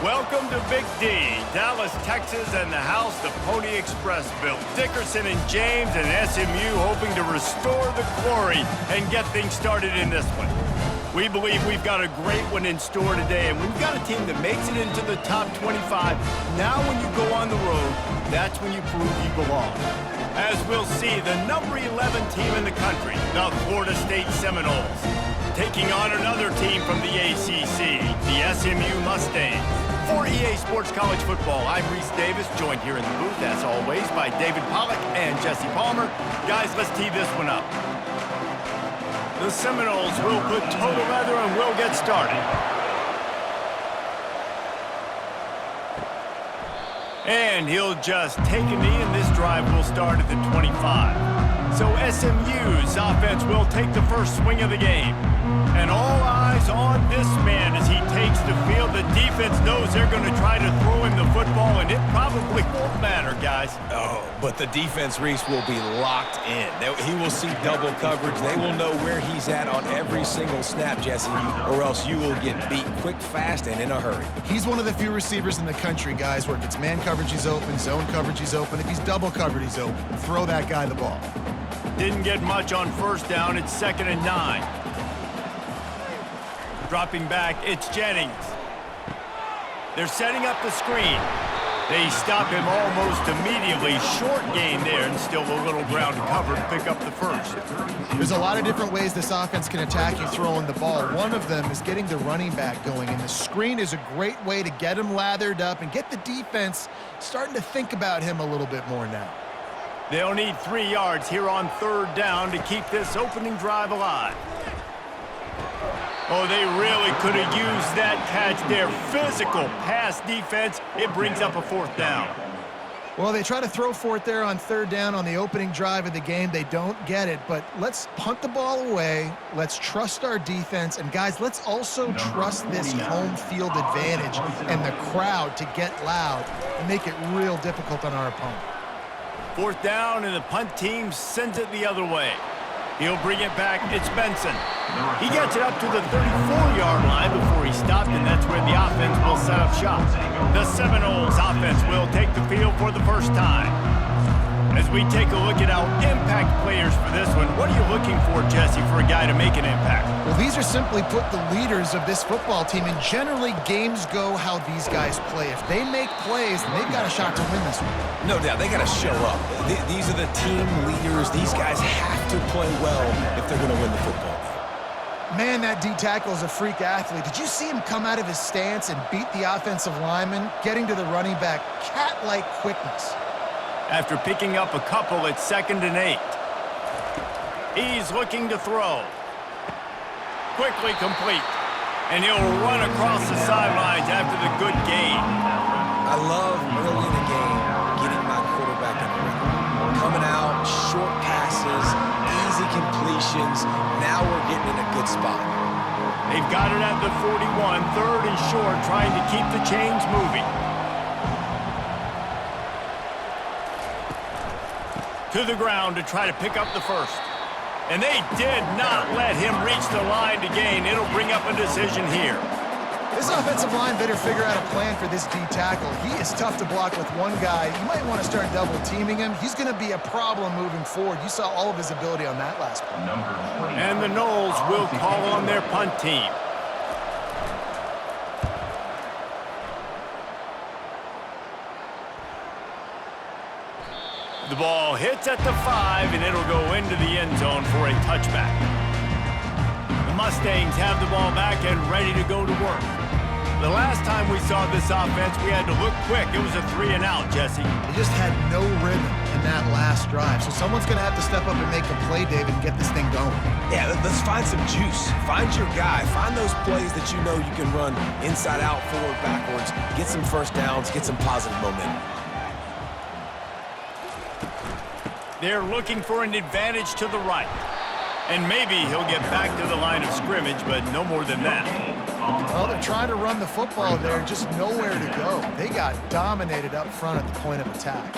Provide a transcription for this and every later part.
Welcome to Big D, Dallas, Texas, and the house the Pony Express built. Dickerson and James and SMU hoping to restore the glory and get things started in this one. We believe we've got a great one in store today, and we've got a team that makes it into the top 25. Now when you go on the road, that's when you prove you belong. As we'll see, the number 11 team in the country, the Florida State Seminoles, taking on another team from the ACC, the SMU Mustangs. For EA Sports College Football, I'm Reese Davis, joined here in the booth, as always, by David Pollack and Jesse Palmer. Guys, let's tee this one up. The Seminoles will put total leather and we'll get started. And he'll just take a knee, and this drive will start at the 25. So SMU's offense will take the first swing of the game. And all eyes on this man as he takes the field. The defense knows they're going to try to throw him the football, and it probably won't matter, guys. Oh, but the defense, Reese, will be locked in. He will see double coverage. They will know where he's at on every single snap, Jesse, or else you will get beat quick, fast, and in a hurry. He's one of the few receivers in the country, guys, where if it's man coverage, he's open, zone coverage, he's open. If he's double covered, he's open. Throw that guy the ball. Didn't get much on first down. It's 2nd and 9. Dropping back, it's Jennings. They're setting up the screen. They stop him almost immediately. Short gain there, and still a little ground to cover to pick up the first. There's a lot of different ways this offense can attack you throwing the ball. One of them is getting the running back going, and the screen is a great way to get him lathered up and get the defense starting to think about him a little bit more now. They'll need 3 yards here on 3rd down to keep this opening drive alive. Oh, they really could have used that catch there. Physical pass defense. It brings up a 4th down. Well, they try to throw for it there on 3rd down on the opening drive of the game. They don't get it, but let's punt the ball away. Let's trust our defense. And, guys, let's also trust this home field advantage and the crowd to get loud and make it real difficult on our opponent. 4th down, and the punt team sends it the other way. He'll bring it back. It's Benson. He gets it up to the 34-yard line before he stopped, and that's where the offense will set up shop. The Seminoles offense will take the field for the first time. As we take a look at our impact players for this one, what are you looking for, Jesse, for a guy to make an impact? Well, these are simply put the leaders of this football team, and generally games go how these guys play. If they make plays, then they've got a shot to win this one. No doubt, they got to show up. These are the team leaders. These guys have to play well if they're going to win the football game. Man, that D-tackle is a freak athlete. Did you see him come out of his stance and beat the offensive lineman, getting to the running back? Cat-like quickness. After picking up a couple, it's 2nd and 8. He's looking to throw. Quickly complete. And he'll run across the sidelines after the good gain. I love early in the game getting my quarterback in the rhythm. Coming out, short passes, easy completions. Now we're getting in a good spot. They've got it at the 41, 3rd and short, trying to keep the chains moving. To the ground to try to pick up the first. And they did not let him reach the line to gain. It'll bring up a decision here. This offensive line better figure out a plan for this D-tackle. He is tough to block with one guy. You might want to start double-teaming him. He's going to be a problem moving forward. You saw all of his ability on that last play. And the Noles will call on their punt team. The ball hits at the 5, and it'll go into the end zone for a touchback. The Mustangs have the ball back and ready to go to work. The last time we saw this offense, we had to look quick. It was a 3-and-out, Jesse. They just had no rhythm in that last drive. So someone's going to have to step up and make a play, David, and get this thing going. Yeah, let's find some juice. Find your guy. Find those plays that you know you can run inside out, forward, backwards. Get some first downs. Get some positive momentum. They're looking for an advantage to the right. And maybe he'll get back to the line of scrimmage, but no more than that. Well, they're trying to run the football there, just nowhere to go. They got dominated up front at the point of attack.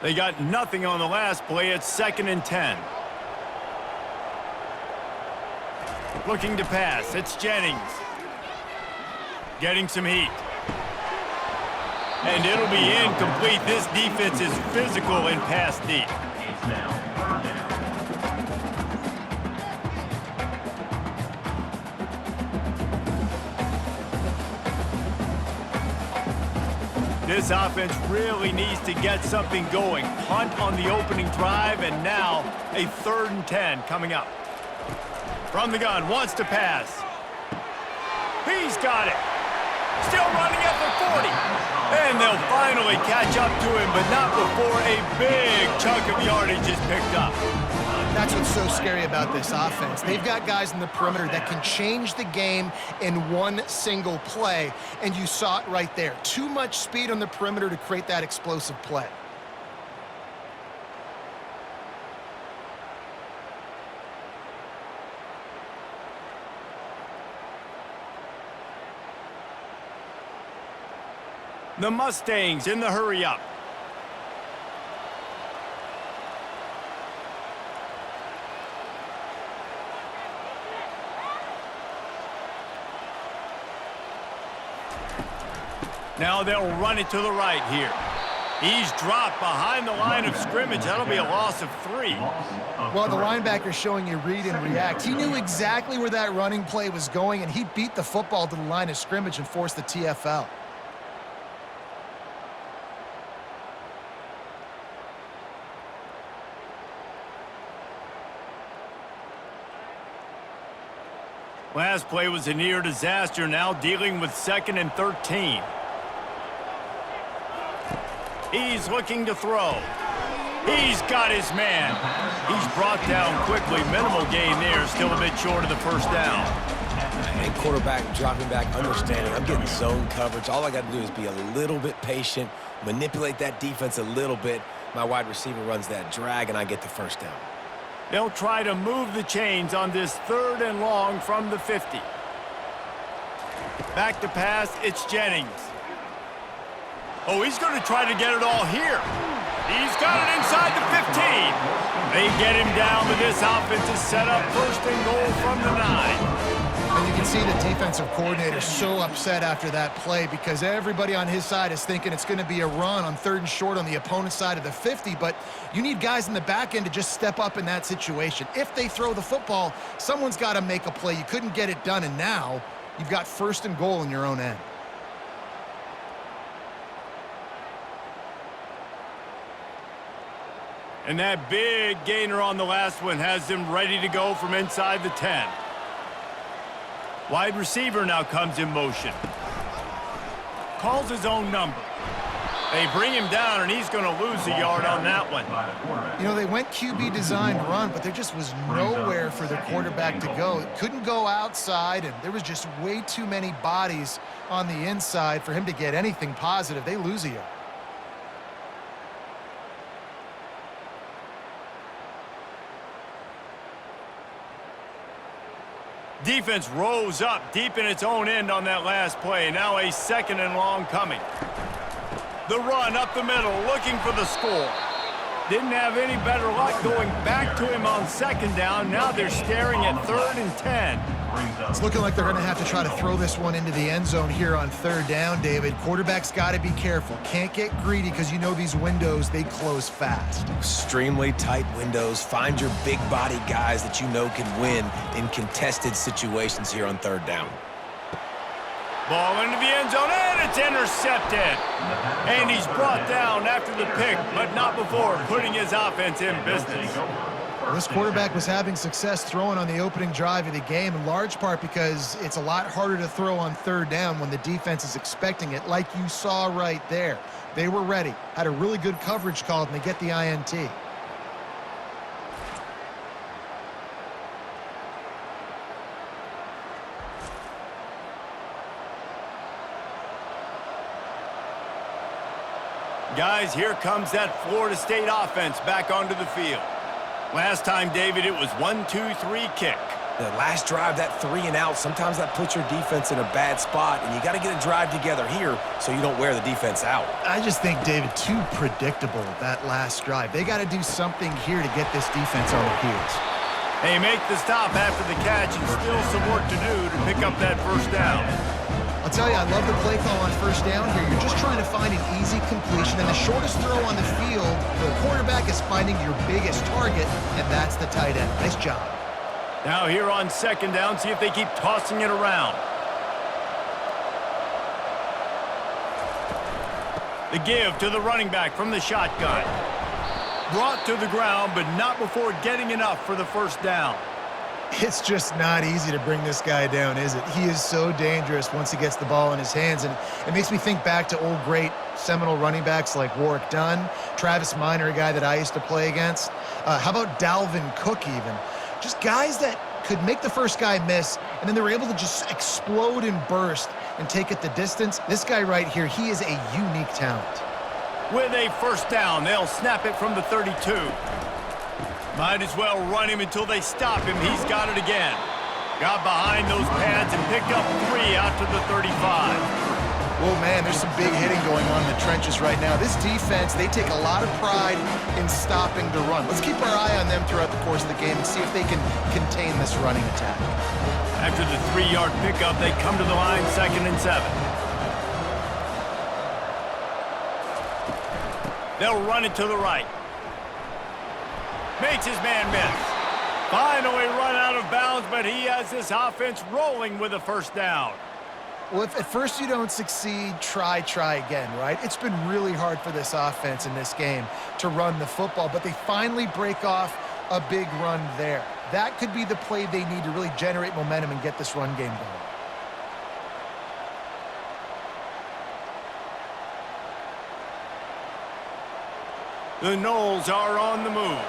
They got nothing on the last play. It's 2nd and 10. Looking to pass. It's Jennings. Getting some heat. And it'll be incomplete. This defense is physical in pass deep. This offense really needs to get something going. Punt on the opening drive, and now a 3rd and 10 coming up. From the gun, wants to pass. He's got it. Still running at the 40. And they'll finally catch up to him, but not before a big chunk of yardage is picked up. That's what's so scary about this offense. They've got guys in the perimeter that can change the game in one single play, and you saw it right there. Too much speed on the perimeter to create that explosive play. The Mustangs in the hurry-up. Now they'll run it to the right here. He's dropped behind the line of scrimmage. That'll be a loss of 3. Well, the linebacker's showing you read and react. He knew exactly where that running play was going, and he beat the football to the line of scrimmage and forced the TFL. Last play was a near disaster, now dealing with 2nd and 13. He's looking to throw. He's got his man. He's brought down quickly. Minimal gain there, still a bit short of the 1st down. And quarterback dropping back, understanding I'm getting zone coverage. All I got to do is be a little bit patient, manipulate that defense a little bit. My wide receiver runs that drag, and I get the 1st down. They'll try to move the chains on this 3rd and long from the 50. Back to pass, it's Jennings. Oh, he's going to try to get it all here. He's got it inside the 15. They get him down, but this offense is set up 1st and goal from the 9. And you can see the defensive coordinator so upset after that play because everybody on his side is thinking it's going to be a run on 3rd and short on the opponent's side of the 50, but you need guys in the back end to just step up in that situation. If they throw the football, someone's got to make a play. You couldn't get it done, and now you've got 1st and goal in your own end. And that big gainer on the last one has them ready to go from inside the 10. Wide receiver now comes in motion. Calls his own number. They bring him down, and he's going to lose a yard on that one. You know, they went QB design run, but there just was nowhere for the quarterback to go. It couldn't go outside, and there was just way too many bodies on the inside for him to get anything positive. They lose a yard. Defense rose up deep in its own end on that last play. Now a 2nd and long coming. The run up the middle, looking for the score. Didn't have any better luck going back to him on 2nd down. Now they're staring at 3rd and 10. It's looking like they're going to have to try to throw this one into the end zone here on 3rd down, David. Quarterback's got to be careful. Can't get greedy because you know these windows, they close fast. Extremely tight windows. Find your big body guys that you know can win in contested situations here on 3rd down. Ball into the end zone, and it's intercepted. And he's brought down after the pick, but not before putting his offense in business. This quarterback was having success throwing on the opening drive of the game, in large part because it's a lot harder to throw on 3rd down when the defense is expecting it, like you saw right there. They were ready, had a really good coverage call, and they get the INT. Guys, here comes that Florida State offense back onto the field. Last time, David, it was 1-2-3 kick. The last drive, that 3 and out, sometimes that puts your defense in a bad spot, and you got to get a drive together here so you don't wear the defense out. I just think, David, too predictable, that last drive. They got to do something here to get this defense on their heels. They make the stop after the catch and still some work to do to pick up that first down. I'll tell you, I love the play call on first down here. You're just trying to find an easy completion, and the shortest throw on the field, the quarterback is finding your biggest target, and that's the tight end. Nice job. Now here on second down, see if they keep tossing it around. The give to the running back from the shotgun. Brought to the ground, but not before getting enough for the first down. It's just not easy to bring this guy down, is it? He is so dangerous once he gets the ball in his hands, and it makes me think back to old great Seminole running backs like Warwick Dunn, Travis Minor, a guy that I used to play against. How about Dalvin Cook even? Just guys that could make the first guy miss, and then they were able to just explode and burst and take it the distance. This guy right here, he is a unique talent. With a first down, they'll snap it from the 32. Might as well run him until they stop him. He's got it again. Got behind those pads and picked up 3 out to the 35. Oh, man, there's some big hitting going on in the trenches right now. This defense, they take a lot of pride in stopping the run. Let's keep our eye on them throughout the course of the game and see if they can contain this running attack. After the 3-yard pickup, they come to the line, 2nd and 7. They'll run it to the right. Makes his man miss. Finally run out of bounds, but he has this offense rolling with a first down. Well, if at first you don't succeed, try again, right? It's been really hard for this offense in this game to run the football, but they finally break off a big run there. That could be the play they need to really generate momentum and get this run game going. The Noles are on the move.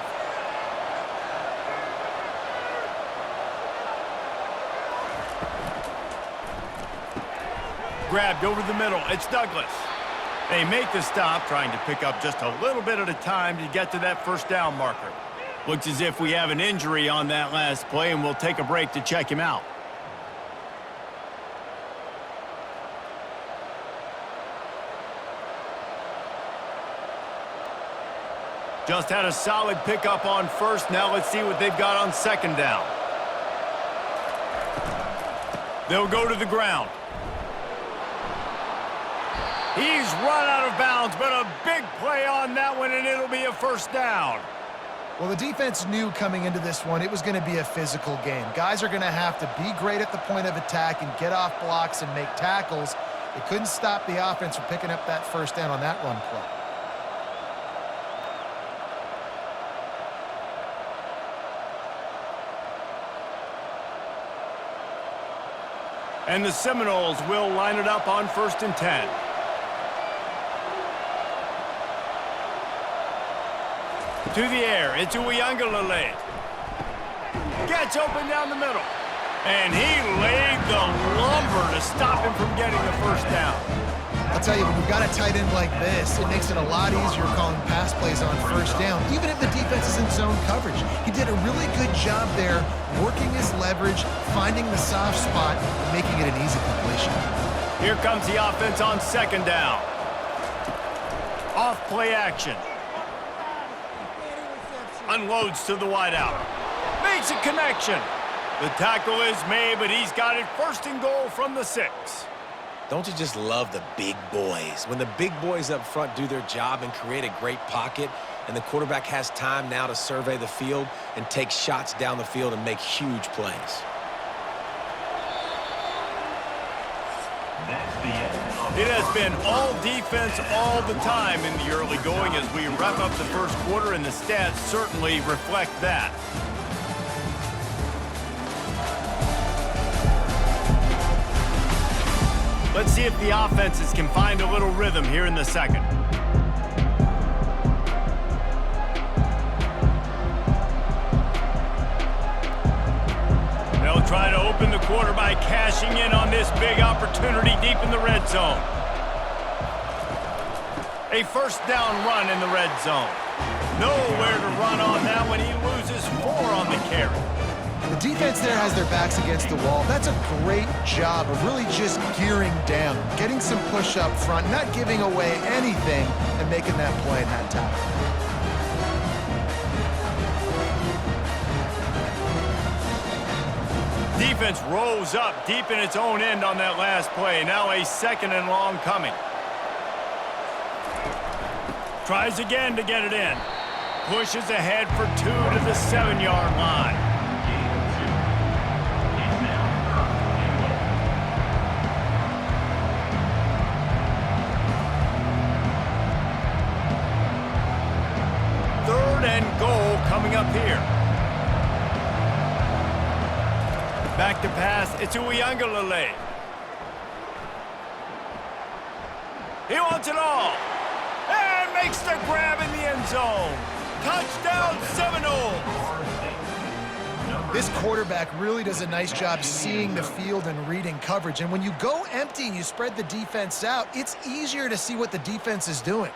Grabbed over the middle. It's Douglas. They make the stop, trying to pick up just a little bit at a time to get to that first down marker. Looks as if we have an injury on that last play, and we'll take a break to check him out. Just had a solid pickup on first. Now let's see what they've got on second down. They'll go to the ground. He's run out of bounds, but a big play on that one, and it'll be a first down. Well, the defense knew coming into this one it was going to be a physical game. Guys are going to have to be great at the point of attack and get off blocks and make tackles. They couldn't stop the offense from picking up that first down on that run play. And the Seminoles will line it up on 1st and 10. To the air, it's Uiagalelei. Gets open down the middle. And he laid the lumber to stop him from getting the first down. I'll tell you, when you've got a tight end like this, it makes it a lot easier calling pass plays on first down, even if the defense is in zone coverage. He did a really good job there, working his leverage, finding the soft spot, and making it an easy completion. Here comes the offense on second down. Off play action. Unloads to the wideout. Makes a connection. The tackle is made, but he's got it 1st and goal from the 6. Don't you just love the big boys? When the big boys up front do their job and create a great pocket, and the quarterback has time now to survey the field and take shots down the field and make huge plays. It has been all defense all the time in the early going as we wrap up the first quarter, and the stats certainly reflect that. Let's see if the offenses can find a little rhythm here in the second. They'll try to open the quarter by cashing in on this big opportunity deep in the red zone. A first down run in the red zone. Nowhere to run on that one. He loses 4 on the carry. The defense there has their backs against the wall. That's a great job of really just gearing down, getting some push up front, not giving away anything, and making that play in that tackle. defense rose up deep in its own end on that last play. Now a 2nd and long coming. Tries again to get it in. Pushes ahead for 2 to the 7-yard line. Third and goal coming up here. Back to pass, it's Uiagalelei. He wants it all. And makes the grab in the end zone. Touchdown, Seminoles. This quarterback really does a nice job seeing the field and reading coverage. And when you go empty and you spread the defense out, it's easier to see what the defense is doing.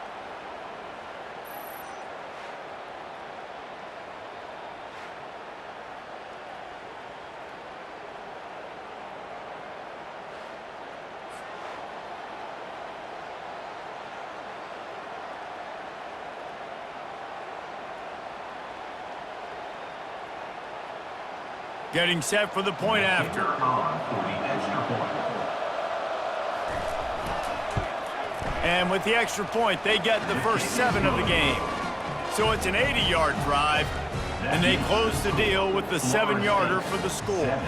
Getting set for the point after. And with the extra point, they get the first 7 of the game. So it's an 80-yard drive, and they close the deal with the 7-yarder for the score.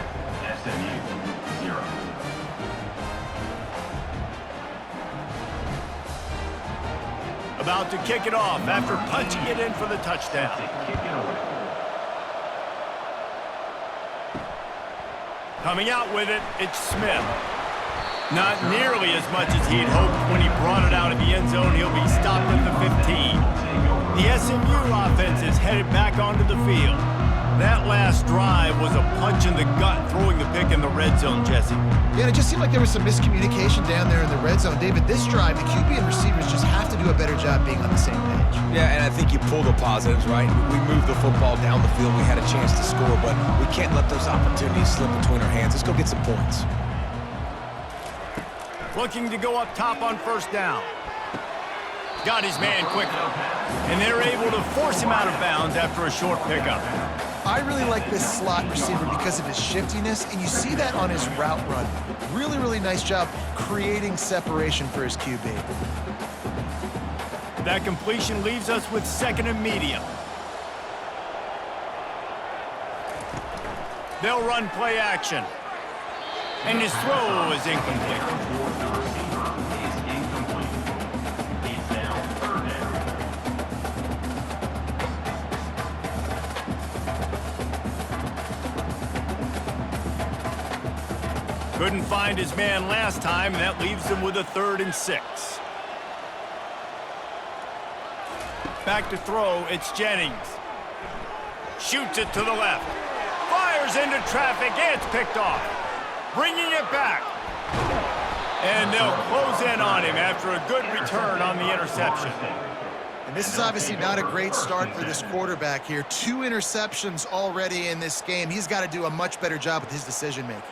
About to kick it off after punching it in for the touchdown. Coming out with it, it's Smith. Not nearly as much as he'd hoped when he brought it out of the end zone. He'll be stopped at the 15. The SMU offense is headed back onto the field. That last drive was a punch in the gut, throwing the pick in the red zone, Jesse. Yeah, and it just seemed like there was some miscommunication down there in the red zone. David, this drive, the QB and receivers just have to do a better job being on the same page. Yeah, and I think you pull the positives, right? We moved the football down the field. We had a chance to score, but we can't let those opportunities slip between our hands. Let's go get some points. Looking to go up top on first down. Got his man quickly. And they're able to force him out of bounds after a short pickup. I really like this slot receiver because of his shiftiness, and you see that on his route run. Really, really nice job creating separation for his QB. That completion leaves us with 2nd and medium. They'll run play action. And his throw is incomplete. Couldn't find his man last time, and that leaves him with a 3rd and 6. Back to throw, it's Jennings. Shoots it to the left. Fires into traffic, and it's picked off. Bringing it back. And they'll close in on him after a good return on the interception. And this is obviously not a great start for this quarterback here. 2 interceptions already in this game. He's got to do a much better job with his decision-making.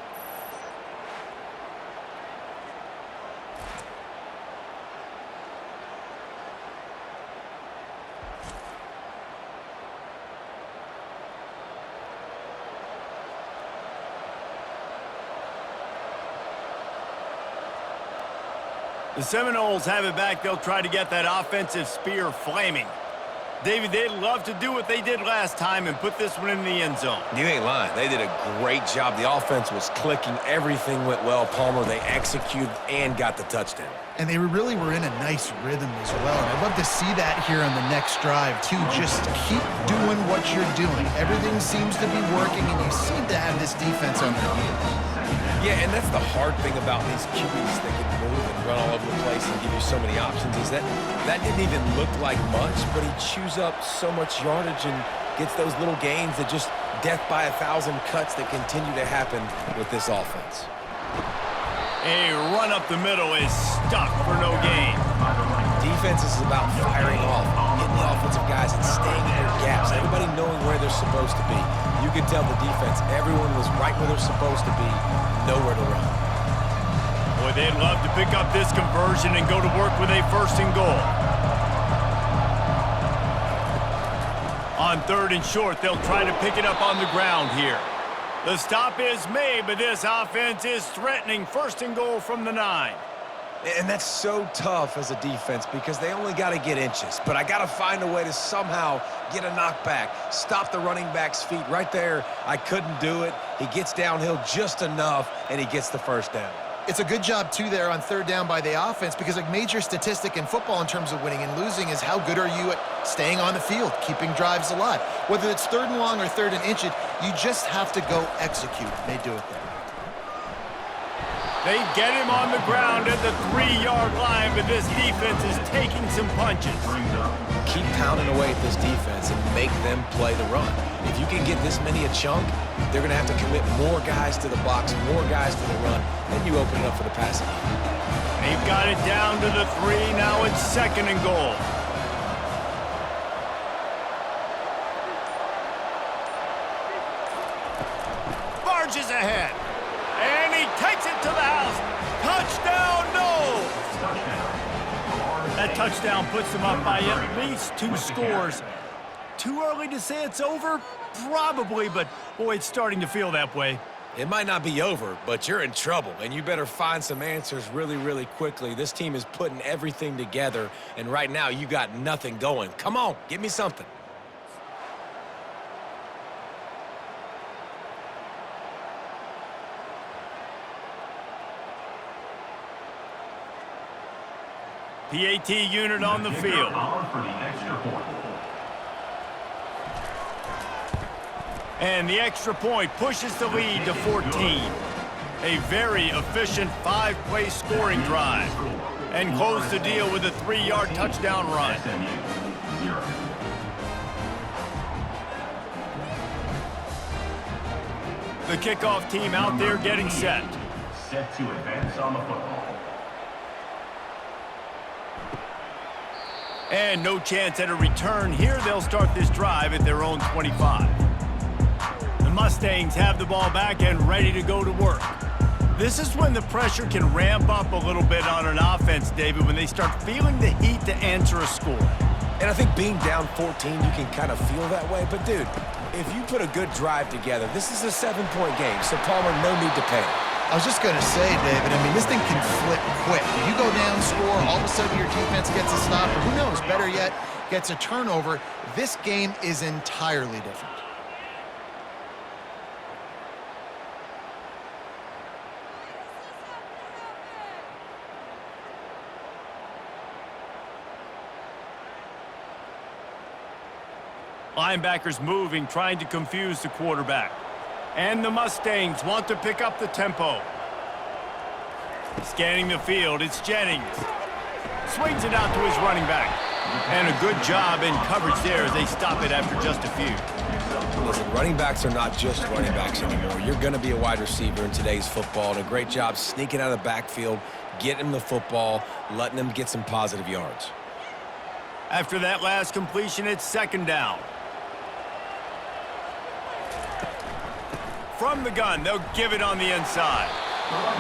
The Seminoles have it back. They'll try to get that offensive spear flaming. David, they'd love to do what they did last time and put this one in the end zone. You ain't lying. They did a great job. The offense was clicking. Everything went well. Palmer, they executed and got the touchdown. And they really were in a nice rhythm as well. And I'd love to see that here on the next drive, too. Just keep doing what you're doing. Everything seems to be working, and you seem to have this defense on their heels. Yeah, and that's the hard thing about these QBs that can move and run all over the place and give you so many options is that didn't even look like much, but he chews up so much yardage and gets those little gains that just death by 1,000 cuts that continue to happen with this offense. A run up the middle is stuck for no gain. Defense is about firing off, getting the offensive guys and staying in their gaps, everybody knowing where they're supposed to be. You could tell the defense, everyone was right where they're supposed to be, nowhere to run. Boy, they'd love to pick up this conversion and go to work with a 1st and goal. On 3rd and short, they'll try to pick it up on the ground here. The stop is made, but this offense is threatening. 1st and goal from the 9. And that's so tough as a defense because they only got to get inches. But I got to find a way to somehow get a knockback, stop the running back's feet right there. I couldn't do it. He gets downhill just enough, and he gets the 1st down. It's a good job, too, there on 3rd down by the offense because a major statistic in football in terms of winning and losing is how good are you at staying on the field, keeping drives alive. Whether it's 3rd and long or 3rd and inches, you just have to go execute. They do it there. They get him on the ground at the 3-yard line, but this defense is taking some punches. Keep pounding away at this defense and make them play the run. If you can get this many a chunk, they're going to have to commit more guys to the box, more guys to the run, then you open it up for the passing game. They've got it down to the 3. Now it's 2nd and goal. Barges ahead. And he takes it to the house. Touchdown, Noles! That touchdown puts them up by at least 2 scores. Too early to say it's over? Probably, but boy, it's starting to feel that way. It might not be over, but you're in trouble, and you better find some answers really, really quickly. This team is putting everything together, and right now you got nothing going. Come on, give me something. PAT unit on the field. And the extra point pushes the lead to 14. A very efficient 5-play scoring drive. And close the deal with a 3-yard touchdown run. The kickoff team out there getting set. Set to advance on the football. And no chance at a return here. They'll start this drive at their own 25. The Mustangs have the ball back and ready to go to work. This is when the pressure can ramp up a little bit on an offense, David, when they start feeling the heat to answer a score. And I think being down 14, you can kind of feel that way. But, dude, if you put a good drive together, this is a 7-point game, so Palmer, no need to panic. I was just going to say, David, I mean, this thing can flip quick. You go down, score, all of a sudden your defense gets a stop, or who knows, better yet, gets a turnover. This game is entirely different. Linebackers moving, trying to confuse the quarterback. And the Mustangs want to pick up the tempo. Scanning the field, it's Jennings. Swings it out to his running back. And a good job in coverage there as they stop it after just a few. Listen, running backs are not just running backs anymore. You're going to be a wide receiver in today's football. And a great job sneaking out of the backfield, getting him the football, letting them get some positive yards. After that last completion, it's 2nd down. From the gun, they'll give it on the inside.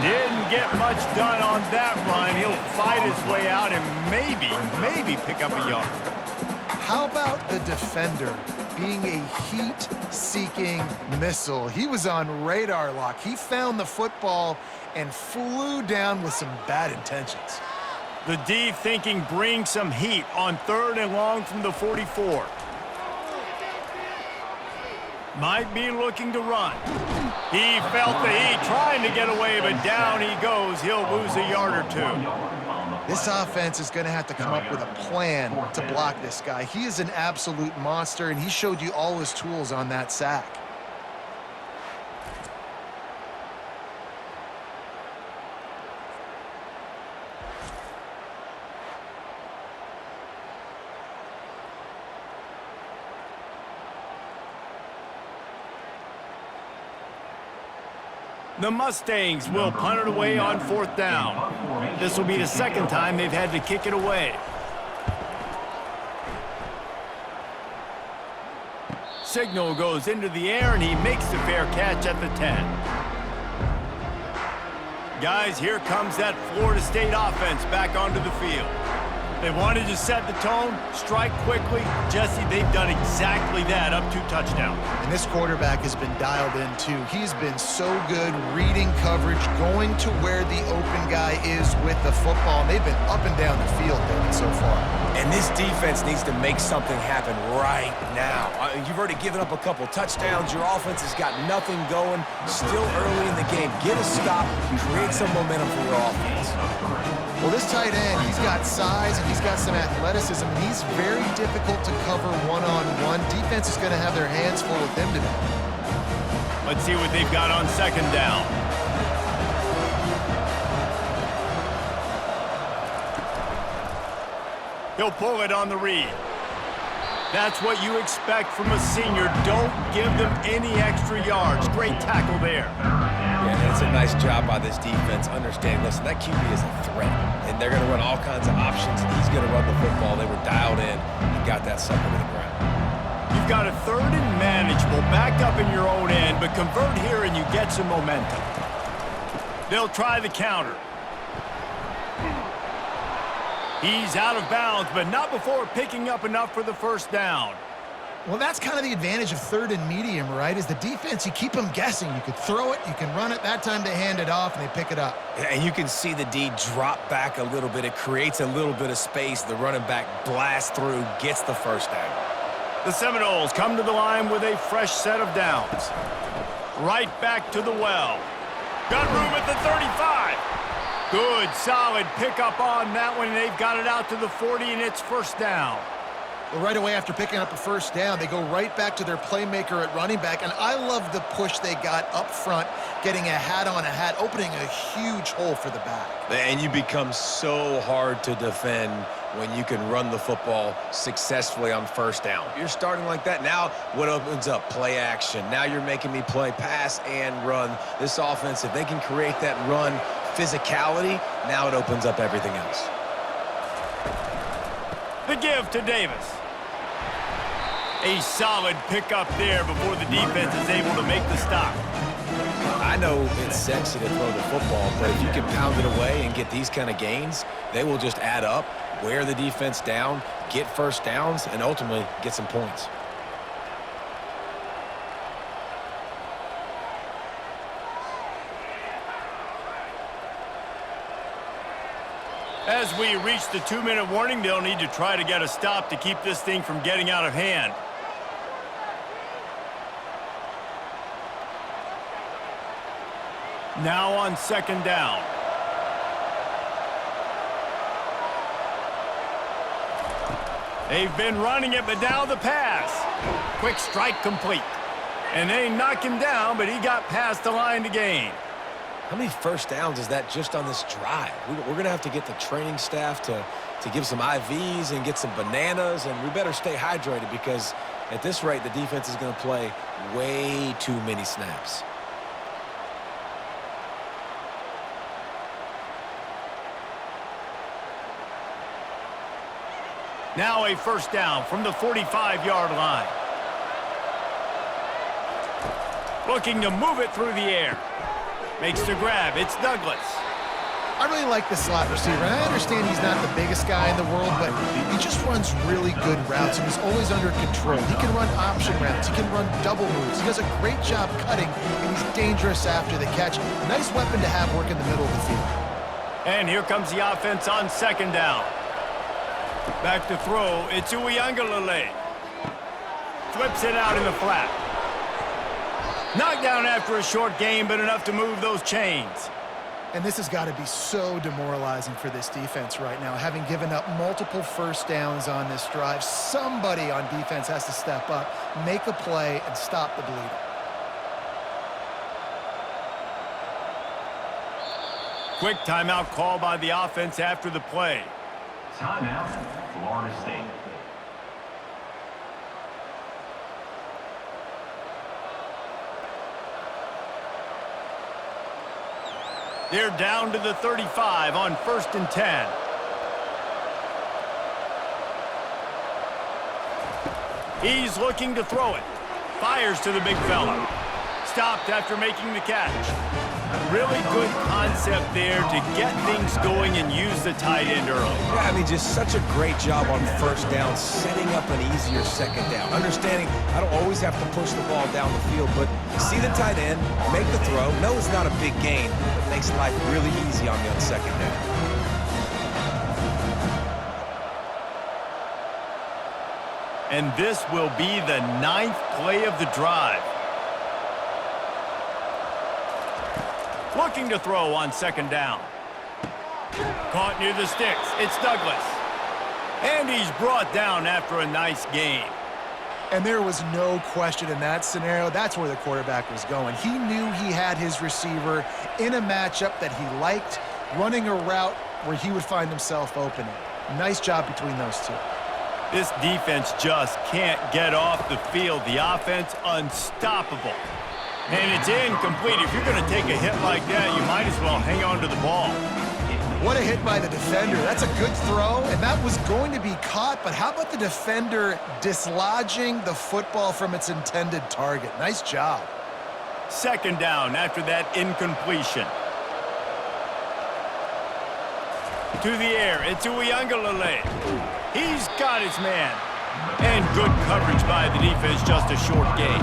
Didn't get much done on that run. He'll fight his way out and maybe pick up a yard. How about the defender being a heat-seeking missile? He was on radar lock. He found the football and flew down with some bad intentions. The D thinking bring some heat on 3rd and long from the 44. Might be looking to run. He felt the heat, trying to get away, but down he goes. He'll lose a yard or 2. This offense is going to have to come up with a plan to block this guy. He is an absolute monster, and he showed you all his tools on that sack. The Mustangs will punt it away on 4th down. This will be the 2nd time they've had to kick it away. Signal goes into the air, and he makes the fair catch at the 10. Guys, here comes that Florida State offense back onto the field. They wanted to set the tone, strike quickly. Jesse, they've done exactly that, up 2 touchdowns. And this quarterback has been dialed in, too. He's been so good reading coverage, going to where the open guy is with the football. And they've been up and down the field, David, so far. And this defense needs to make something happen right now. You've already given up a couple touchdowns. Your offense has got nothing going. Still early in the game. Get a stop. Create some momentum for your offense. Well, this tight end, he's got size and he's got some athleticism, and he's very difficult to cover one-on-one. Defense is going to have their hands full with him today. Let's see what they've got on 2nd down. He'll pull it on the read. That's what you expect from a senior. Don't give them any extra yards. Great tackle there. Yeah, it's a nice job by this defense. Understanding, listen, that QB is a threat, and they're going to run all kinds of options, and he's going to run the football. They were dialed in and got that sucker to the ground. You've got a 3rd and manageable, backed up in your own end, but convert here and you get some momentum. They'll try the counter. He's out of bounds, but not before picking up enough for the 1st down. Well, that's kind of the advantage of 3rd and medium, right? Is the defense, you keep them guessing. You could throw it, you can run it. That time they hand it off, and they pick it up. And you can see the D drop back a little bit. It creates a little bit of space. The running back blasts through, gets the 1st down. The Seminoles come to the line with a fresh set of downs. Right back to the well. Got room at the 35. Good, solid pickup on that one. They've got it out to the 40, and it's 1st down. Well, right away after picking up a 1st down, they go right back to their playmaker at running back. And I love the push they got up front, getting a hat on a hat, opening a huge hole for the back. And you become so hard to defend when you can run the football successfully on 1st down. You're starting like that. Now what opens up? Play action. Now you're making me play pass and run. This offense, if they can create that run physicality, now it opens up everything else. The give to Davis. A solid pickup there before the defense is able to make the stop. I know it's sexy to throw the football, but if you can pound it away and get these kind of gains, they will just add up, wear the defense down, get 1st downs, and ultimately get some points. As we reach the 2-minute warning, they'll need to try to get a stop to keep this thing from getting out of hand. Now on 2nd down. They've been running it, but now the pass. Quick strike complete. And they knock him down, but he got past the line to gain. How many 1st downs is that just on this drive? We're going to have to get the training staff to give some IVs and get some bananas, and we better stay hydrated because at this rate, the defense is going to play way too many snaps. Now a 1st down from the 45-yard line. Looking to move it through the air. Makes the grab. It's Douglas. I really like the slot receiver, and I understand he's not the biggest guy in the world, but he just runs really good routes, and he's always under control. He can run option routes. He can run double moves. He does a great job cutting, and he's dangerous after the catch. Nice weapon to have work in the middle of the field. And here comes the offense on 2nd down. Back to throw. It's Uiagalelei. Flips it out in the flat. Knocked down after a short game, but enough to move those chains. And this has got to be so demoralizing for this defense right now, having given up multiple 1st downs on this drive. Somebody on defense has to step up, make a play, and stop the bleeding. Quick timeout call by the offense after the play. Timeout, Florida State. They're down to the 35 on 1st and 10. He's looking to throw it. Fires to the big fella. Stopped after making the catch. Really good concept there to get things going and use the tight end early. Yeah, I mean, just such a great job on first down, setting up an easier second down. Understanding I don't always have to push the ball down the field, but see the tight end, make the throw. No, it's not a big gain, but makes life really easy on you on second down. And this will be the 9th play of the drive. Looking to throw on second down. Caught near the sticks. It's Douglas. And he's brought down after a nice gain. And there was no question in that scenario. That's where the quarterback was going. He knew he had his receiver in a matchup that he liked, running a route where he would find himself opening. Nice job between those two. This defense just can't get off the field. The offense unstoppable. And it's incomplete. If you're going to take a hit like that, you might as well hang on to the ball. What a hit by the defender. That's a good throw, and that was going to be caught, but how about the defender dislodging the football from its intended target? Nice job. Second down after that incompletion. To the air, it's Uiagalelei. He's got his man. And good coverage by the defense, just a short gain.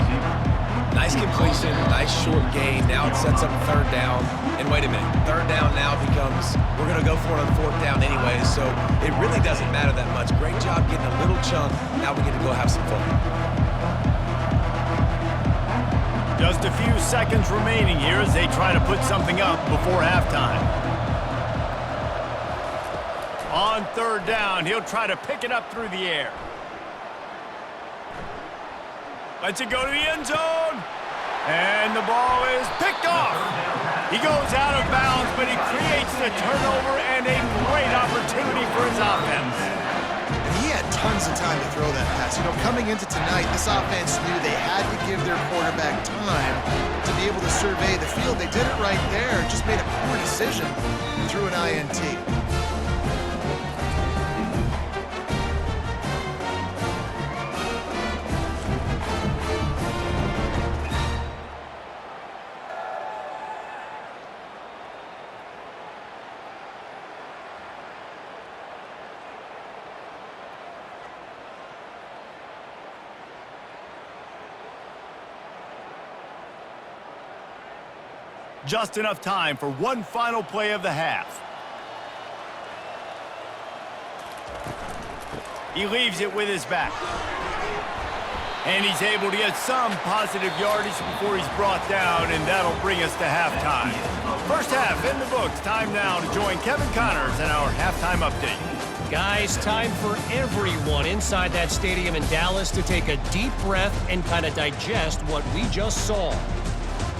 Nice completion, nice short gain. Now it sets up third down. And wait a minute, third down now becomes, we're going to go for it on fourth down anyway, so it really doesn't matter that much. Great job getting a little chunk. Now we get to go have some fun. Just a few seconds remaining here as they try to put something up before halftime. On third down, he'll try to pick it up through the air. Lets it go to the end zone. And the ball is picked off. He goes out of bounds, but he creates the turnover and a great opportunity for his offense. And he had tons of time to throw that pass. You know, coming into tonight, this offense knew they had to give their quarterback time to be able to survey the field. They did it right there, just made a poor decision and threw an INT. Just enough time for one final play of the half. He leaves it with his back. And he's able to get some positive yardage before he's brought down, and that'll bring us to halftime. First half in the books. Time now to join Kevin Connors in our halftime update. Guys, time for everyone inside that stadium in Dallas to take a deep breath and kind of digest what we just saw.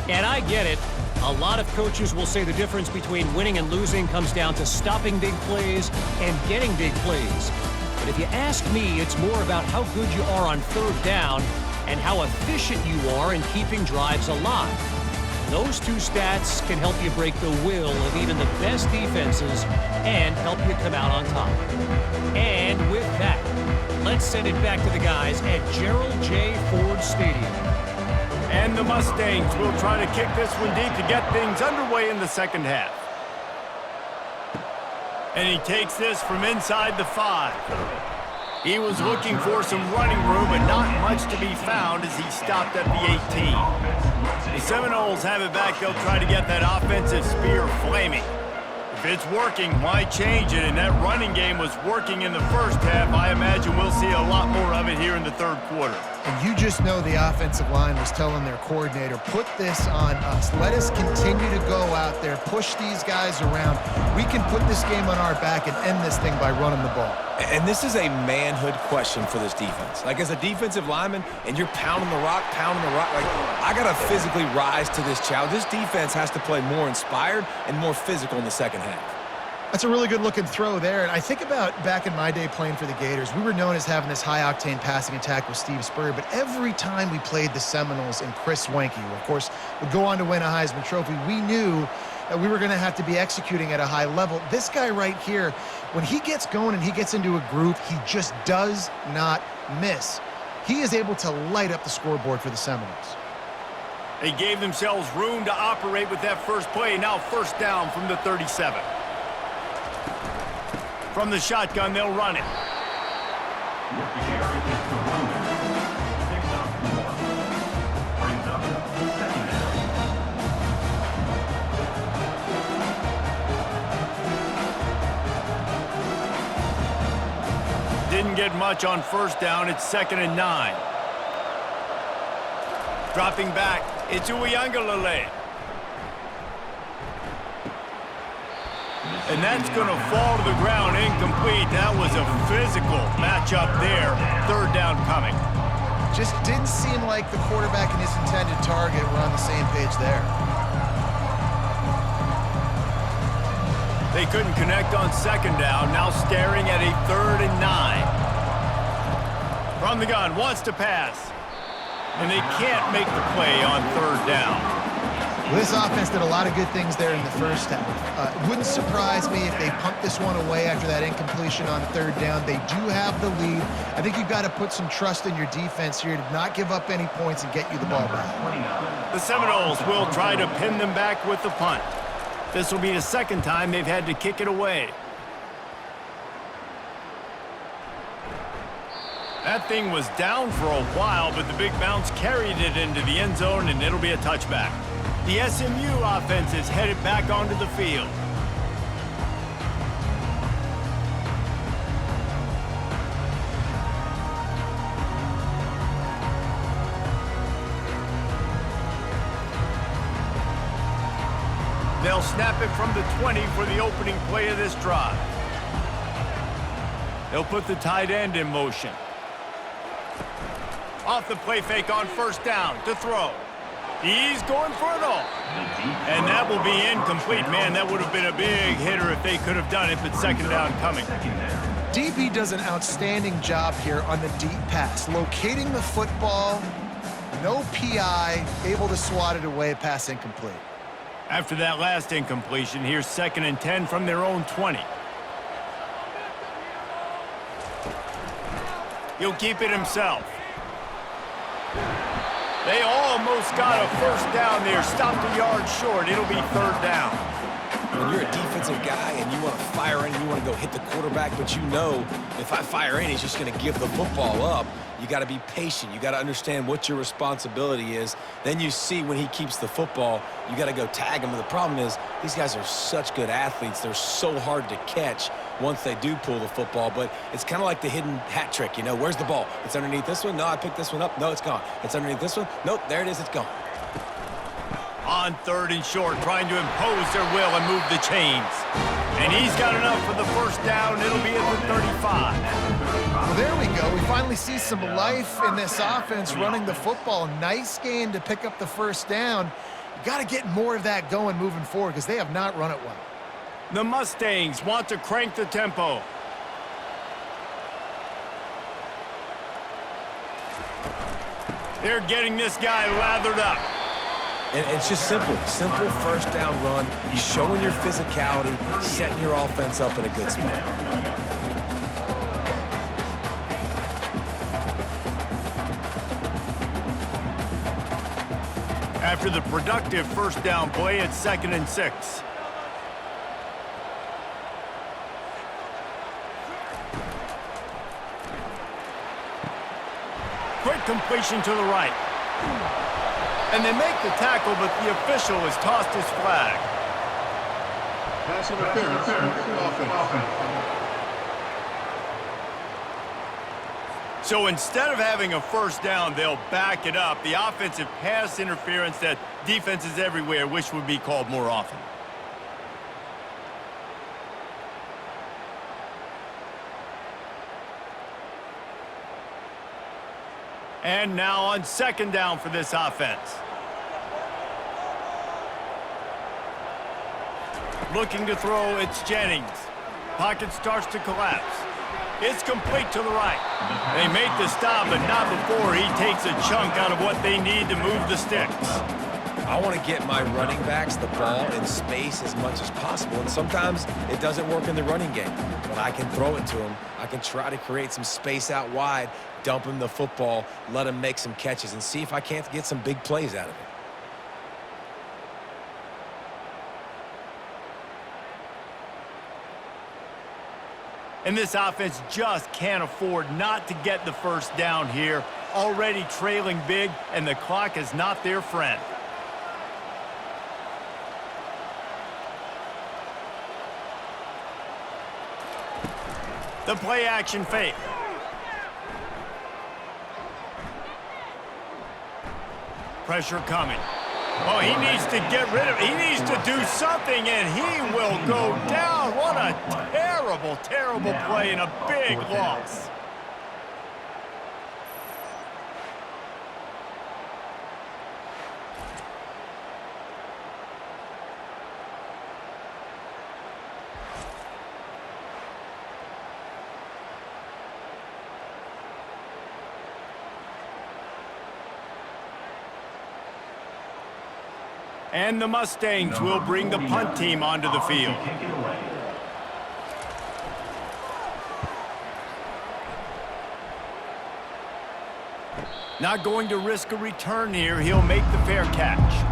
And I get it. A lot of coaches will say the difference between winning and losing comes down to stopping big plays and getting big plays. But if you ask me, it's more about how good you are on third down and how efficient you are in keeping drives alive. Those two stats can help you break the will of even the best defenses and help you come out on top. And with that, let's send it back to the guys at Gerald J. Ford Stadium. And the Mustangs will try to kick this one deep to get things underway in the second half. And he takes this from inside the 5. He was looking for some running room, but not much to be found as he stopped at the 18. The Seminoles have it back. They'll try to get that offensive spear flaming. If it's working, why change it? And that running game was working in the first half. I imagine we'll see a lot more of it here in the third quarter. And you just know the offensive line was telling their coordinator, put this on us. Let us continue to go out there, push these guys around. We can put this game on our back and end this thing by running the ball. And this is a manhood question for this defense. Like, as a defensive lineman, and you're pounding the rock, like, I got to physically rise to this challenge. This defense has to play more inspired and more physical in the second half. That's a really good-looking throw there. And I think about back in my day playing for the Gators, we were known as having this high-octane passing attack with Steve Spurrier, but every time we played the Seminoles and Chris Wenke, who, of course, would go on to win a Heisman Trophy, we knew that we were going to have to be executing at a high level. This guy right here, when he gets going and he gets into a groove, he just does not miss. He is able to light up the scoreboard for the Seminoles. They gave themselves room to operate with that first play. Now first down from the 37. From the shotgun, they'll run it. With the carry is the Wonder. Picks up 4. Brings up second down. Didn't get much on first down. It's 2nd and 9. Dropping back, it's Uiagalelei. And that's going to fall to the ground, incomplete. That was a physical matchup there. 3rd down coming. Just didn't seem like the quarterback and his intended target were on the same page there. They couldn't connect on 2nd down. Now staring at a 3rd and 9. From the gun, wants to pass. And they can't make the play on 3rd down. Well, this offense did a lot of good things there in the first half. Wouldn't surprise me if they punt this one away after that incompletion on 3rd down. They do have the lead. I think you've got to put some trust in your defense here to not give up any points and get you the ball back. The Seminoles will try to pin them back with the punt. This will be the 2nd time they've had to kick it away. That thing was down for a while, but the big bounce carried it into the end zone, and it'll be a touchback. The SMU offense is headed back onto the field. They'll snap it from the 20 for the opening play of this drive. They'll put the tight end in motion. Off the play fake on first down to throw. He's going for it all. And that will be incomplete. Man, that would have been a big hitter if they could have done it, but 2nd down coming. DB does an outstanding job here on the deep pass, locating the football, no PI, able to swat it away, pass incomplete. After that last incompletion, here's 2nd and 10 from their own 20. He'll keep it himself. They almost got a first down there, stopped a yard short. It'll be 3rd down. When you're a defensive guy and you want to fire in, you want to go hit the quarterback, but you know if I fire in, he's just going to give the football up. You got to be patient. You got to understand what your responsibility is. Then you see when he keeps the football, you got to go tag him. But the problem is these guys are such good athletes. They're so hard to catch once they do pull the football. But it's kind of like the hidden hat trick. You know, where's the ball? It's underneath this one. No, I picked this one up. No, it's gone. It's underneath this one. Nope, there it is. It's gone. On 3rd and short, trying to impose their will and move the chains. And he's got enough for the first down. It'll be at the 35. Well, there we go. We finally see some life in this offense running the football. Nice gain to pick up the first down. You got to get more of that going moving forward because they have not run it well. The Mustangs want to crank the tempo. They're getting this guy lathered up. And it's just simple first down run, showing your physicality, setting your offense up in a good spot. After the productive first down play, it's 2nd and 6. Quick completion to the right. And they make the tackle, but the official has tossed his flag. Pass interference. Offense. So instead of having a first down, they'll back it up. The offensive pass interference that defenses everywhere wish would be called more often. And now on 2nd down for this offense. Looking to throw, it's Jennings. Pocket starts to collapse. It's complete to the right. They make the stop, but not before he takes a chunk out of what they need to move the sticks. I want to get my running backs the ball in space as much as possible, and sometimes it doesn't work in the running game. But I can throw it to them. I can try to create some space out wide, dump him the football, let him make some catches, and see if I can't get some big plays out of it. And this offense just can't afford not to get the first down here. Already trailing big, and the clock is not their friend. The play action fake. Pressure coming. Oh, he needs to get rid of it. He needs to do something, and he will go down. What a terrible, terrible play and a big loss. And the Mustangs will bring the punt team onto the field. Not going to risk a return here. He'll make the fair catch.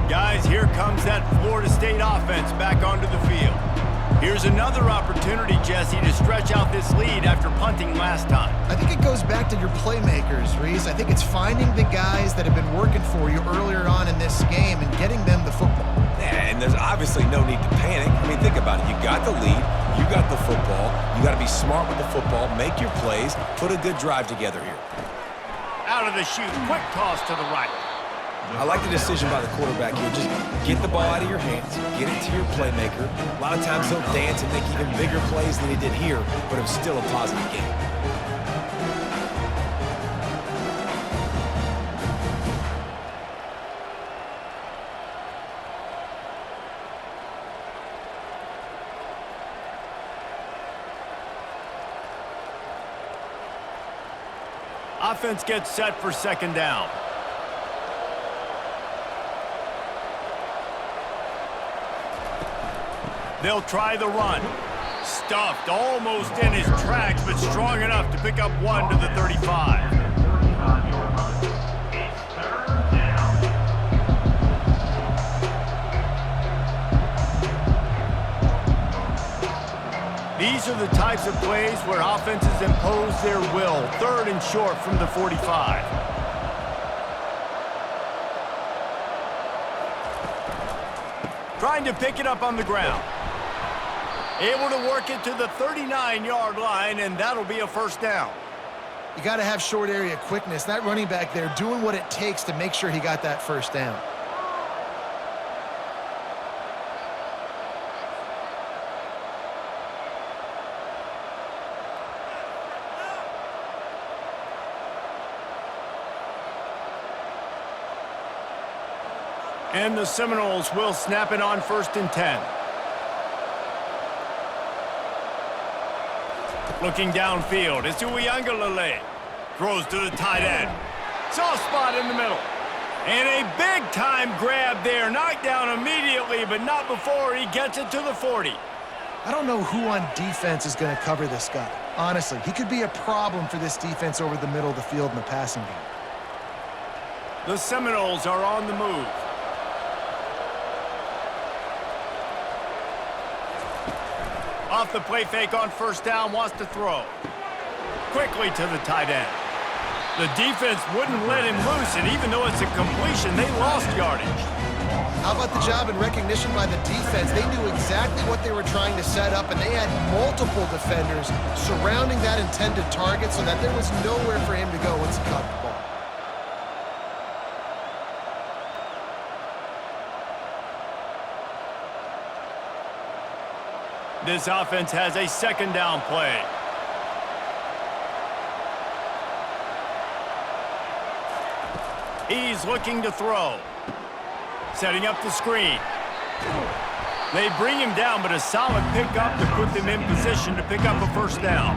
Guys, here comes that Florida State offense back onto the field. Here's another opportunity, Jesse, to stretch out this lead after punting last time. I think it goes back to your playmakers, Reese. I think it's finding the guys that have been working for you earlier on in this game and getting them the football. Yeah, and there's obviously no need to panic. I mean, think about it. You got the lead. You got the football. You got to be smart with the football, make your plays, put a good drive together here. Out of the chute, quick toss to the right. I like the decision by the quarterback here. Just get the ball out of your hands, get it to your playmaker. A lot of times he'll dance and make even bigger plays than he did here, but it was still a positive game. Offense gets set for second down. They'll try the run. Stuffed almost in his tracks, but strong enough to pick up one to the 35. These are the types of plays where offenses impose their will. Third and short from the 45. Trying to pick it up on the ground. Able to work it to the 39-yard line, and that'll be a first down. You got to have short area quickness. That running back there doing what it takes to make sure he got that first down. And the Seminoles will snap it on first and 10. Looking downfield, it's Uiagalelei. Throws to the tight end. Soft spot in the middle. And a big-time grab there. Knocked down immediately, but not before he gets it to the 40. I don't know who on defense is going to cover this guy. Honestly, he could be a problem for this defense over the middle of the field in the passing game. The Seminoles are on the move. Off the play fake on first down, wants to throw. Quickly to the tight end. The defense wouldn't let him loose, and even though it's a completion, they lost yardage. How about the job and recognition by the defense? They knew exactly what they were trying to set up, and they had multiple defenders surrounding that intended target so that there was nowhere for him to go once he caught the ball. This offense has a second down play. He's looking to throw. Setting up the screen. They bring him down, but a solid pickup to put them in position to pick up a first down.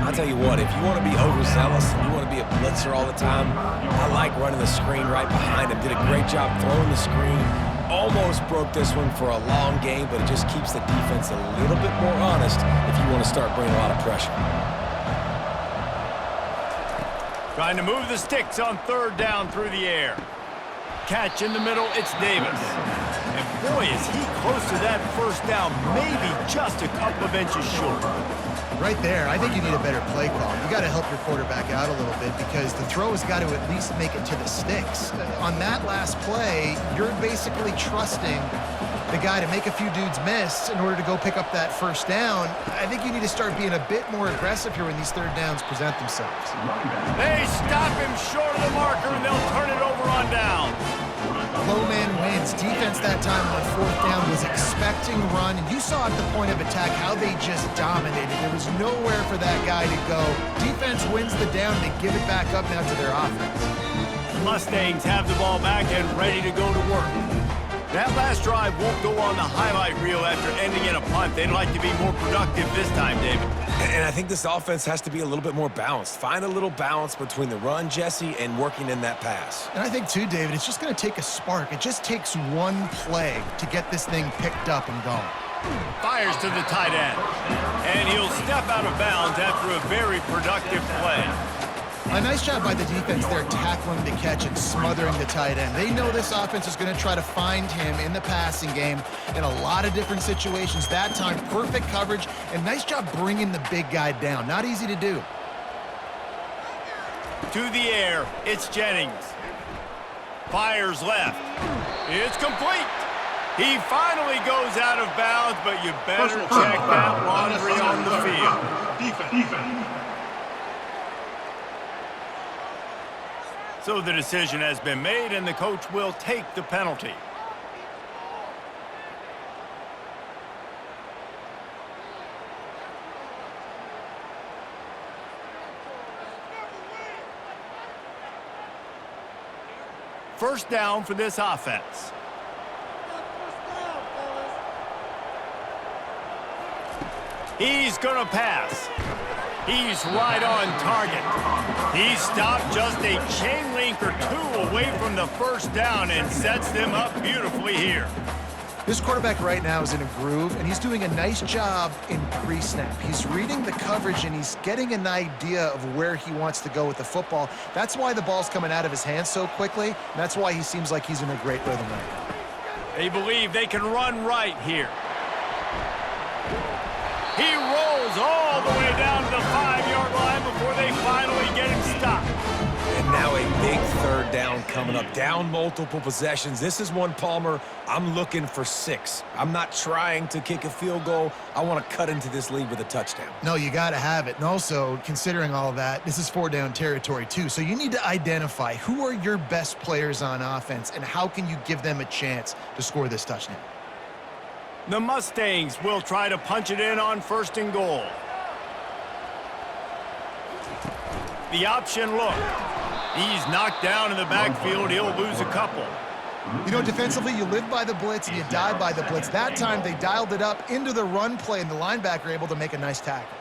I'll tell you what, if you want to be overzealous and you want to be a blitzer all the time, I like running the screen right behind him. Did a great job throwing the screen. Almost broke this one for a long game, but it just keeps the defense a little bit more honest if you want to start bringing a lot of pressure. Trying to move the sticks on third down through the air. Catch in the middle, it's Davis. And boy, is he close to that first down, maybe just a couple of inches short. Right there, I think you need a better play call. You got to help your quarterback out a little bit because the throw has got to at least make it to the sticks. On that last play, you're basically trusting the guy to make a few dudes miss in order to go pick up that first down. I think you need to start being a bit more aggressive here when these third downs present themselves. They stop him short of the marker, and they'll turn it over on down. Low man wins. Defense that time on fourth down was expecting run. And you saw at the point of attack how they just dominated. There was nowhere for that guy to go. Defense wins the down. They give it back up now to their offense. Mustangs have the ball back and ready to go to work. That last drive won't go on the highlight reel after ending in a punt. They'd like to be more productive this time, David. And I think this offense has to be a little bit more balanced. Find a little balance between the run, Jesse, and working in that pass. And I think, too, David, it's just going to take a spark. It just takes one play to get this thing picked up and going. Fires to the tight end. And he'll step out of bounds after a very productive play. A nice job by the defense there tackling the catch and smothering the tight end. They know this offense is going to try to find him in the passing game in a lot of different situations. That time, perfect coverage, and nice job bringing the big guy down. Not easy to do. To the air, it's Jennings. Fires left. It's complete. He finally goes out of bounds, but you better check that laundry on the field. Defense. So the decision has been made, and the coach will take the penalty. First down for this offense. He's going to pass. He's right on target. He stopped just a chain link or two away from the first down and sets them up beautifully here. This quarterback right now is in a groove, and he's doing a nice job in pre-snap. He's reading the coverage, and he's getting an idea of where he wants to go with the football. That's why the ball's coming out of his hands so quickly, and that's why he seems like he's in a great rhythm right now. They believe they can run right here. He rolls all the way down to the 5-yard line before they finally get him stopped. And now a big third down coming up. Down multiple possessions. This is one, Palmer, I'm looking for 6. I'm not trying to kick a field goal. I want to cut into this lead with a touchdown. No, you got to have it. And also, considering all of that, this is 4-down territory too. So you need to identify who are your best players on offense and how can you give them a chance to score this touchdown. The Mustangs will try to punch it in on 1st and goal. The option look. He's knocked down in the backfield. He'll lose a couple. You know, defensively, you live by the blitz and you die by the blitz. That time, they dialed it up into the run play, and the linebacker able to make a nice tackle.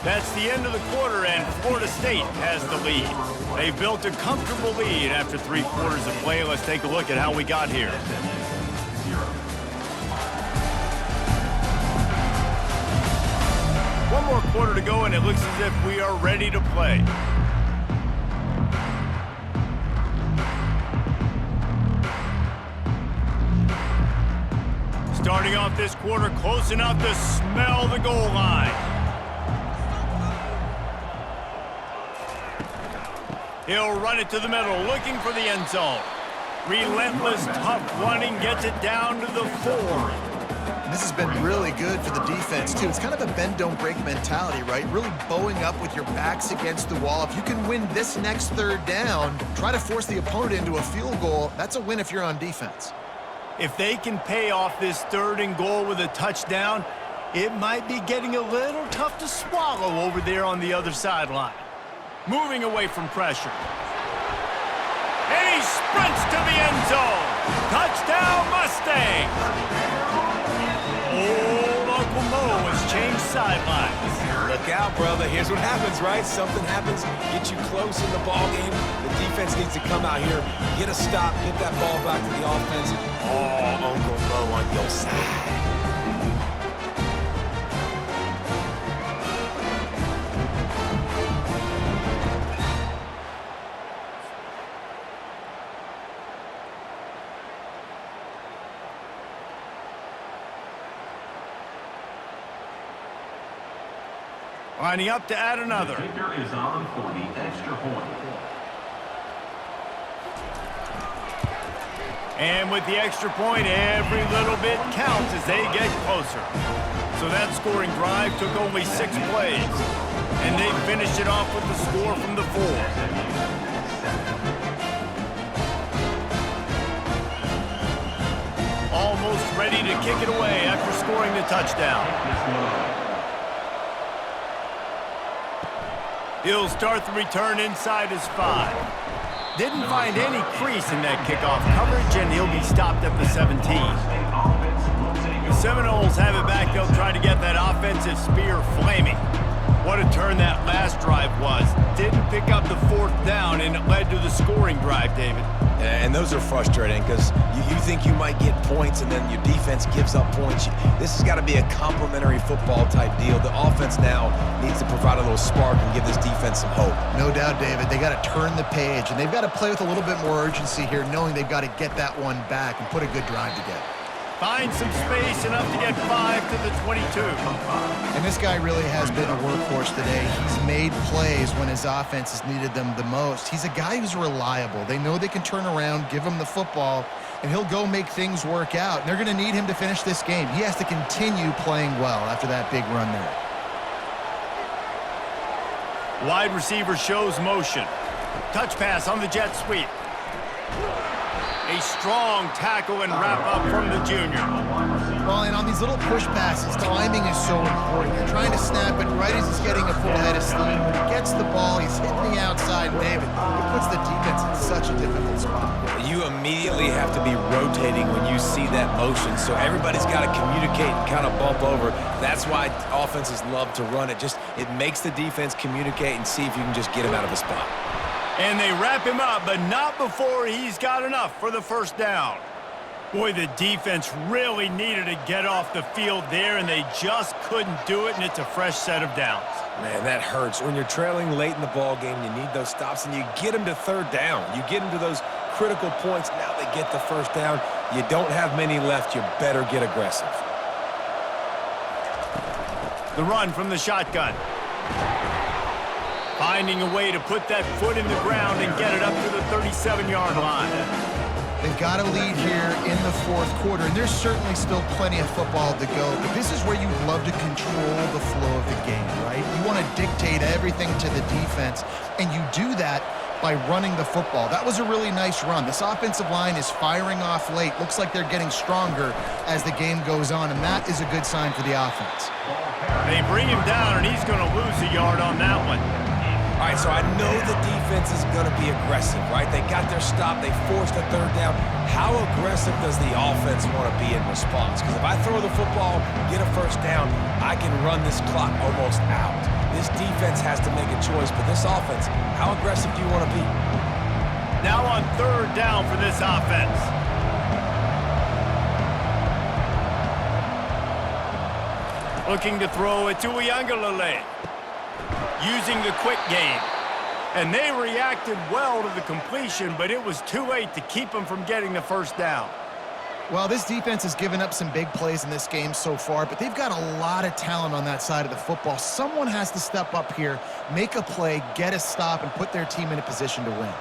That's the end of the quarter, and Florida State has the lead. They've built a comfortable lead after 3 quarters of play. Let's take a look at how we got here. One more quarter to go, and it looks as if we are ready to play. Starting off this quarter close enough to smell the goal line. He'll run it to the middle, looking for the end zone. Relentless, tough running, gets it down to the 4. This has been really good for the defense, too. It's kind of a bend-don't-break mentality, right? Really bowing up with your backs against the wall. If you can win this next third down, try to force the opponent into a field goal, that's a win if you're on defense. If they can pay off this 3rd and goal with a touchdown, it might be getting a little tough to swallow over there on the other sideline. Moving away from pressure. And he sprints to the end zone. Touchdown, Mustangs! Old Uncle Mo has changed sidelines. Look out, brother. Here's what happens, right? Something happens, get you close in the ball game. The defense needs to come out here, get a stop, get that ball back to the offense. Oh, Uncle Mo on your side. Lining up to add The another. kicker is on for the extra point. And with the extra point, every little bit counts as they get closer. So that scoring drive took only 6 plays. And they finished it off with the score from the 4. Almost ready to kick it away after scoring the touchdown. He'll start the return inside his 5. Didn't find any crease in that kickoff coverage, and he'll be stopped at the 17. The Seminoles have it back. They'll try to get that offensive spear flaming. What a turn that last drive was. Didn't pick up the 4th down, and it led to the scoring drive, David. And those are frustrating because you think you might get points and then your defense gives up points. This has got to be a complementary football type deal. The offense now needs to provide a little spark and give this defense some hope. No doubt, David. They got to turn the page, and they've got to play with a little bit more urgency here, knowing they've got to get that one back and put a good drive together. Find some space, enough to get 5 to the 22. And this guy really has been a workhorse today. He's made plays when his offense has needed them the most. He's a guy who's reliable. They know they can turn around, give him the football, and he'll go make things work out. And they're going to need him to finish this game. He has to continue playing well after that big run there. Wide receiver shows motion. Touch pass on the jet sweep. A strong tackle and wrap up from the junior. Well, and on these little push passes, timing is so important. You're trying to snap it right as he's getting a full head of steam. When he gets the ball, he's hitting the outside, and David, it puts the defense in such a difficult spot. You immediately have to be rotating when you see that motion, so everybody's got to communicate and kind of bump over. That's why offenses love to run it. It makes the defense communicate and see if you can just get him out of a spot. And they wrap him up, but not before he's got enough for the 1st down. Boy, the defense really needed to get off the field there, and they just couldn't do it, and it's a fresh set of downs. Man, that hurts. When you're trailing late in the ball game, you need those stops, and you get them to 3rd down. You get them to those critical points. Now they get the 1st down. You don't have many left. You better get aggressive. The run from the shotgun. Finding a way to put that foot in the ground and get it up to the 37-yard line. They've got a lead here in the 4th quarter, and there's certainly still plenty of football to go, but this is where you'd love to control the flow of the game, right? You want to dictate everything to the defense, and you do that by running the football. That was a really nice run. This offensive line is firing off late. Looks like they're getting stronger as the game goes on, and that is a good sign for the offense. They bring him down, and he's going to lose a yard on that one. All right, so I know the defense is going to be aggressive, right? They got their stop. They forced a 3rd down. How aggressive does the offense want to be in response? Because if I throw the football, get a 1st down, I can run this clock almost out. This defense has to make a choice, but this offense, how aggressive do you want to be? Now on 3rd down for this offense. Looking to throw it to Uiagalelei. Using the quick game. And they reacted well to the completion, but it was too late to keep them from getting the 1st down. Well, this defense has given up some big plays in this game so far, but they've got a lot of talent on that side of the football. Someone has to step up here, make a play, get a stop, and put their team in a position to win.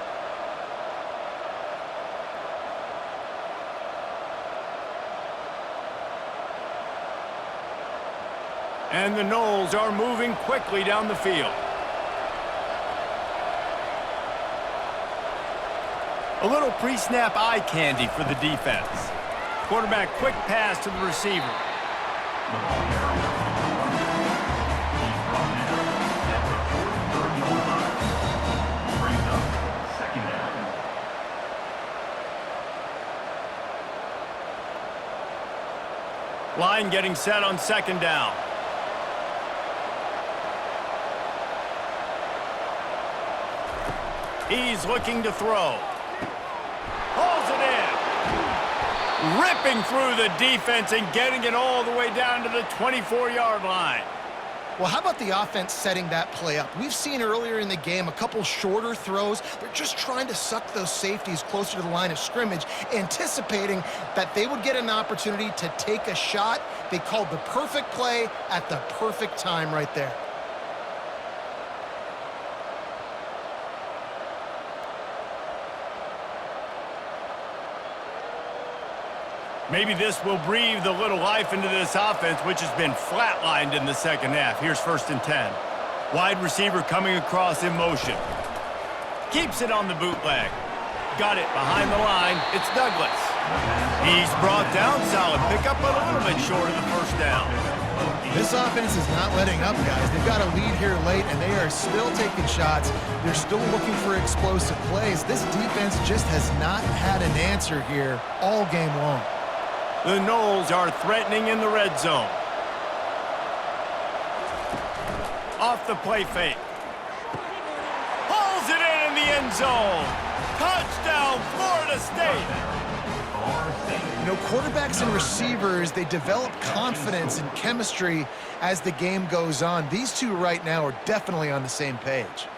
And the Noles are moving quickly down the field. A little pre-snap eye candy for the defense. Quarterback quick pass to the receiver. Line getting set on 2nd down. He's looking to throw. Hauls it in. Ripping through the defense and getting it all the way down to the 24-yard line. Well, how about the offense setting that play up? We've seen earlier in the game a couple shorter throws. They're just trying to suck those safeties closer to the line of scrimmage, anticipating that they would get an opportunity to take a shot. They called the perfect play at the perfect time right there. Maybe this will breathe a little life into this offense, which has been flatlined in the second half. Here's 1st and 10. Wide receiver coming across in motion. Keeps it on the bootleg. Got it behind the line. It's Douglas. He's brought down. Solid pickup, but a little bit short of the first down. This offense is not letting up, guys. They've got a lead here late, and they are still taking shots. They're still looking for explosive plays. This defense just has not had an answer here all game long. The Noles are threatening in the red zone. Off the play fake. Hauls it in the end zone. Touchdown, Florida State. You know, quarterbacks and receivers, they develop confidence and chemistry as the game goes on. These two right now are definitely on the same page.